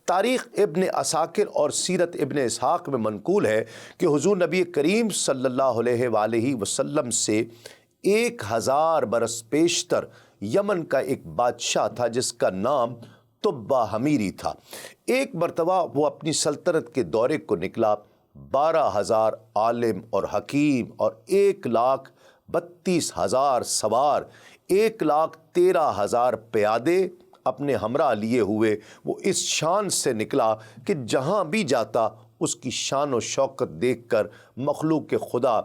تاریخ ابن عساکر اور سیرت ابن اسحاق میں منقول ہے کہ حضور نبی کریم صلی اللہ علیہ وآلہ وسلم سے 1000 برس پیشتر یمن کا ایک بادشاہ تھا جس کا نام تبہ حمیری تھا۔ ایک مرتبہ وہ اپنی سلطنت کے دورے کو نکلا، 12,000 عالم اور حکیم اور 1,32,000 سوار، 1,13,000 پیادے اپنے ہمراہ لیے ہوئے وہ اس شان سے نکلا کہ جہاں بھی جاتا اس کی شان و شوکت دیکھ کر مخلوق خدا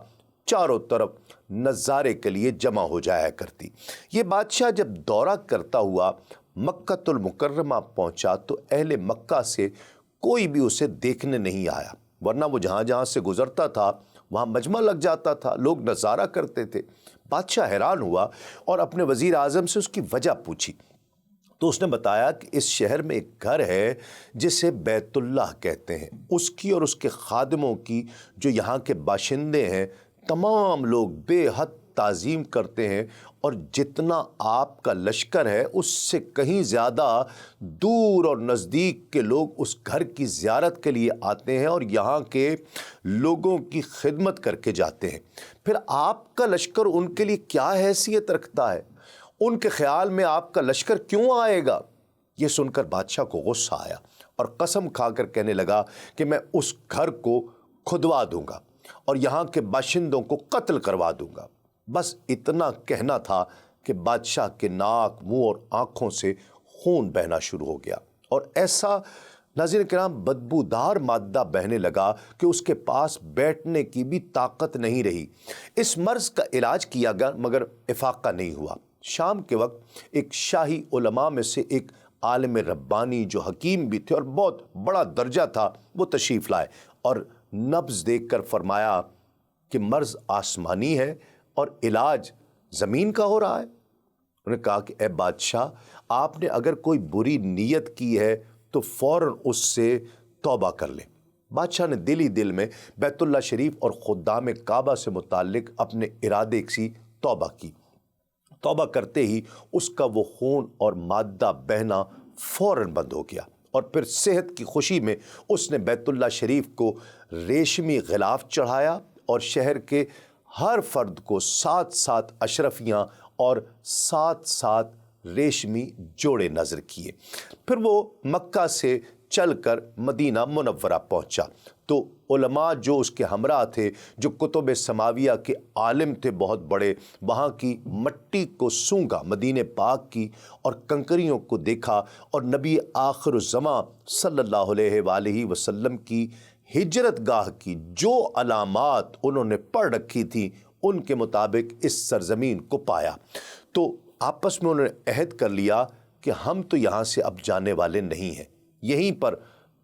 چاروں طرف نظارے کے لیے جمع ہو جایا کرتی۔ یہ بادشاہ جب دورہ کرتا ہوا مکہ المکرمہ پہنچا تو اہل مکہ سے کوئی بھی اسے دیکھنے نہیں آیا، ورنہ وہ جہاں جہاں سے گزرتا تھا وہاں مجمع لگ جاتا تھا، لوگ نظارہ کرتے تھے۔ بادشاہ حیران ہوا اور اپنے وزیر اعظم سے اس کی وجہ پوچھی تو اس نے بتایا کہ اس شہر میں ایک گھر ہے جسے بیت اللہ کہتے ہیں، اس کی اور اس کے خادموں کی جو یہاں کے باشندے ہیں تمام لوگ بے حد تعظیم کرتے ہیں، اور جتنا آپ کا لشکر ہے اس سے کہیں زیادہ دور اور نزدیک کے لوگ اس گھر کی زیارت کے لیے آتے ہیں اور یہاں کے لوگوں کی خدمت کر کے جاتے ہیں۔ پھر آپ کا لشکر ان کے لیے کیا حیثیت رکھتا ہے؟ ان کے خیال میں آپ کا لشکر کیوں آئے گا؟ یہ سن کر بادشاہ کو غصہ آیا اور قسم کھا کر کہنے لگا کہ میں اس گھر کو کھدوا دوں گا اور یہاں کے باشندوں کو قتل کروا دوں گا۔ بس اتنا کہنا تھا کہ بادشاہ کے ناک، منہ اور آنکھوں سے خون بہنا شروع ہو گیا، اور ایسا ناظرین کرام بدبودار مادہ بہنے لگا کہ اس کے پاس بیٹھنے کی بھی طاقت نہیں رہی۔ اس مرض کا علاج کیا گیا مگر افاقہ نہیں ہوا۔ شام کے وقت ایک شاہی علماء میں سے ایک عالم ربانی جو حکیم بھی تھے اور بہت بڑا درجہ تھا، وہ تشریف لائے اور نبض دیکھ کر فرمایا کہ مرض آسمانی ہے اور علاج زمین کا ہو رہا ہے۔ انہوں نے کہا کہ اے بادشاہ، آپ نے اگر کوئی بری نیت کی ہے تو فوراً اس سے توبہ کر لیں۔ بادشاہ نے دل ہی دل میں بیت اللہ شریف اور خدام کعبہ سے متعلق اپنے ارادے کی توبہ کی۔ توبہ کرتے ہی اس کا وہ خون اور مادہ بہنا فوراً بند ہو گیا، اور پھر صحت کی خوشی میں اس نے بیت اللہ شریف کو ریشمی غلاف چڑھایا اور شہر کے ہر فرد کو 7 اشرفیاں اور 7 ریشمی جوڑے نظر کیے۔ پھر وہ مکہ سے چل کر مدینہ منورہ پہنچا تو علماء جو اس کے ہمراہ تھے، جو کتب سماویہ کے عالم تھے بہت بڑے، وہاں کی مٹی کو سونگھا، مدینہ پاک کی اور کنکریوں کو دیکھا، اور نبی آخر الزماں صلی اللہ علیہ وآلہ وسلم کی ہجرت گاہ کی جو علامات انہوں نے پڑھ رکھی تھی ان کے مطابق اس سرزمین کو پایا۔ تو آپس میں انہوں نے عہد کر لیا کہ ہم تو یہاں سے اب جانے والے نہیں ہیں، یہیں پر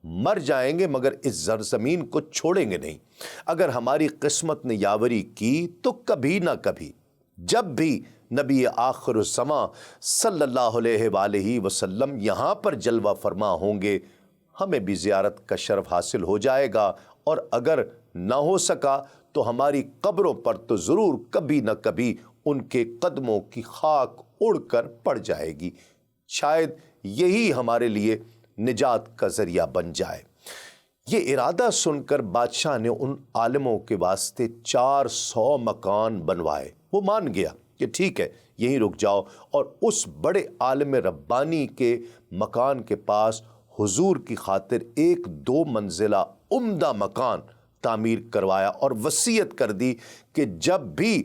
مر جائیں گے مگر اس سرزمین کو چھوڑیں گے نہیں۔ اگر ہماری قسمت نے یاوری کی تو کبھی نہ کبھی جب بھی نبی آخر الزماں صلی اللہ علیہ وآلہ وسلم یہاں پر جلوہ فرما ہوں گے، ہمیں بھی زیارت کا شرف حاصل ہو جائے گا، اور اگر نہ ہو سکا تو ہماری قبروں پر تو ضرور کبھی نہ کبھی ان کے قدموں کی خاک اڑ کر پڑ جائے گی، شاید یہی ہمارے لیے نجات کا ذریعہ بن جائے۔ یہ ارادہ سن کر بادشاہ نے ان عالموں کے واسطے 400 مکان بنوائے۔ وہ مان گیا کہ ٹھیک ہے یہیں رک جاؤ، اور اس بڑے عالم ربانی کے مکان کے پاس حضور کی خاطر 1-2 منزلہ عمدہ مکان تعمیر کروایا، اور وصیت کر دی کہ جب بھی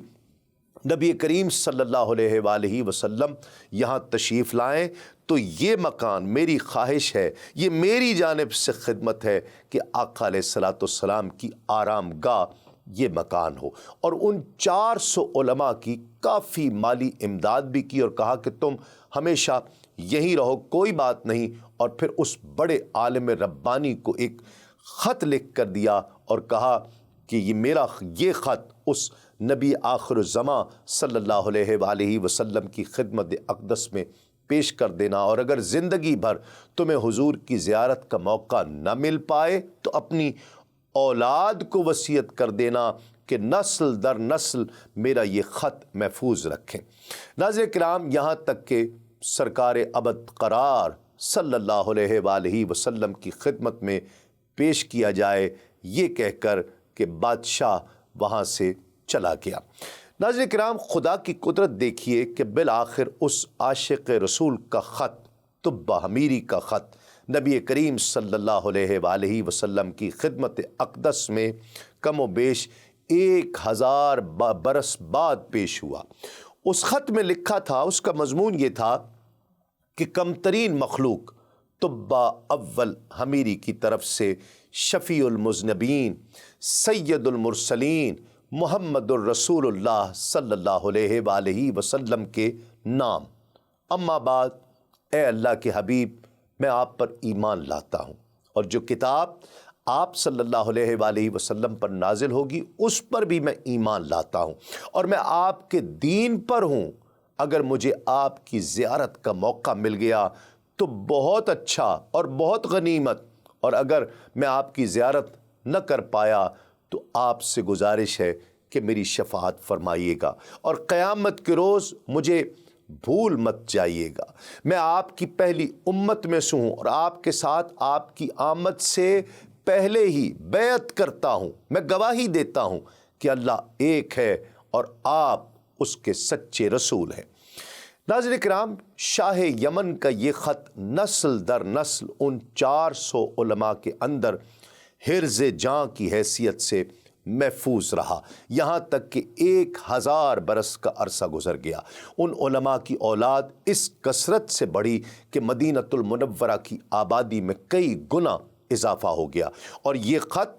نبی کریم صلی اللہ علیہ وآلہ وسلم یہاں تشریف لائیں تو یہ مکان میری خواہش ہے، یہ میری جانب سے خدمت ہے کہ آقا علیہ الصلوۃ والسلام کی آرام گاہ یہ مکان ہو۔ اور ان 400 علماء کی کافی مالی امداد بھی کی اور کہا کہ تم ہمیشہ یہیں رہو، کوئی بات نہیں، اور پھر اس بڑے عالم ربانی کو ایک خط لکھ کر دیا اور کہا کہ یہ خط اس نبی آخر الزماں صلی اللہ علیہ وآلہ وسلم کی خدمت اقدس میں پیش کر دینا، اور اگر زندگی بھر تمہیں حضور کی زیارت کا موقع نہ مل پائے تو اپنی اولاد کو وصیت کر دینا کہ نسل در نسل میرا یہ خط محفوظ رکھیں۔ ناظرین کرام، یہاں تک کہ سرکار ابد قرار صلی اللہ علیہ وآلہ وسلم کی خدمت میں پیش کیا جائے، یہ کہہ کر کہ بادشاہ وہاں سے چلا گیا۔ ناظرین کرام، خدا کی قدرت دیکھیے کہ بالآخر اس عاشق رسول کا خط، طب حمیری کا خط، نبی کریم صلی اللہ علیہ وآلہ وسلم کی خدمت اقدس میں کم و بیش 1000 برس بعد پیش ہوا۔ اس خط میں لکھا تھا، اس کا مضمون یہ تھا کہ کم ترین مخلوق طبہ اول حمیری کی طرف سے شفیع المذنبین سید المرسلین محمد الرسول اللہ صلی اللہ علیہ وآلہ وسلم کے نام۔ اما بعد، اے اللہ کے حبیب، میں آپ پر ایمان لاتا ہوں، اور جو کتاب آپ صلی اللہ علیہ وآلہ وسلم پر نازل ہوگی اس پر بھی میں ایمان لاتا ہوں، اور میں آپ کے دین پر ہوں۔ اگر مجھے آپ کی زیارت کا موقع مل گیا تو بہت اچھا اور بہت غنیمت، اور اگر میں آپ کی زیارت نہ کر پایا تو آپ سے گزارش ہے کہ میری شفاعت فرمائیے گا، اور قیامت کے روز مجھے بھول مت جائیے گا۔ میں آپ کی پہلی امت میں سے ہوں، اور آپ کے ساتھ آپ کی آمد سے پہلے ہی بیعت کرتا ہوں، میں گواہی دیتا ہوں کہ اللہ ایک ہے اور آپ اس کے سچے رسول ہیں۔ ناظرین کرام، شاہ یمن کا یہ خط نسل در نسل ان 400 علماء کے اندر حرز جاں کی حیثیت سے محفوظ رہا، یہاں تک کہ 1000 برس کا عرصہ گزر گیا۔ ان علماء کی اولاد اس کثرت سے بڑھی کہ مدینۃ المنورہ کی آبادی میں کئی گنا اضافہ ہو گیا، اور یہ خط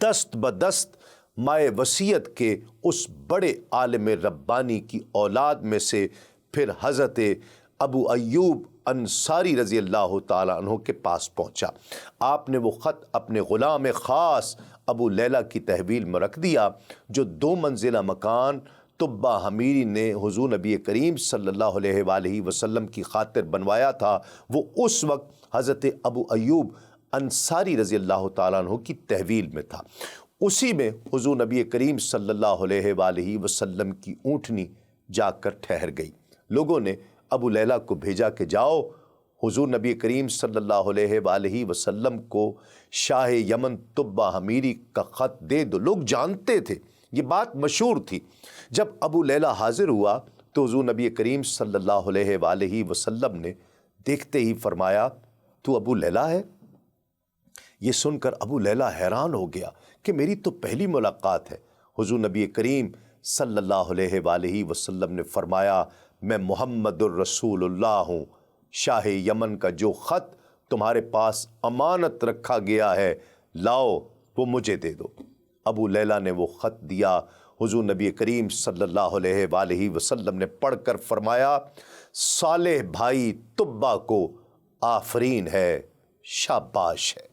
دست بدست مائے وصیت کے اس بڑے عالم ربانی کی اولاد میں سے پھر حضرت ابو ایوب انصاری رضی اللہ تعالیٰ عنہ کے پاس پہنچا۔ آپ نے وہ خط اپنے غلام خاص ابو لیلہ کی تحویل میں رکھ دیا، جو 2 منزلہ مکان طبہ حمیری نے حضور نبی کریم صلی اللہ علیہ وآلہ وسلم کی خاطر بنوایا تھا، وہ اس وقت حضرت ابو ایوب انصاری رضی اللہ تعالیٰ عنہ کی تحویل میں تھا۔ اسی میں حضور نبی کریم صلی اللہ علیہ وآلہ وسلم کی اونٹنی جا کر ٹھہر گئی۔ لوگوں نے ابو لیلہ کو بھیجا کہ جاؤ حضور نبی کریم صلی اللہ علیہ وآلہ وسلم کو شاہ یمن طبہ حمیری کا خط دے دو۔ لوگ جانتے تھے، یہ بات مشہور تھی۔ جب ابو لیلہ حاضر ہوا تو حضور نبی کریم صلی اللہ علیہ وآلہ وسلم نے دیکھتے ہی فرمایا، تو ابو لیلہ ہے؟ یہ سن کر ابو لیلہ حیران ہو گیا کہ میری تو پہلی ملاقات ہے۔ حضور نبی کریم صلی اللہ علیہ وآلہ وسلم نے فرمایا، میں محمد الرسول اللہ ہوں، شاہ یمن کا جو خط تمہارے پاس امانت رکھا گیا ہے، لاؤ وہ مجھے دے دو۔ ابو لیلہ نے وہ خط دیا۔ حضور نبی کریم صلی اللہ علیہ وآلہ وسلم نے پڑھ کر فرمایا، صالح بھائی طبہ کو آفرین ہے، شاباش ہے۔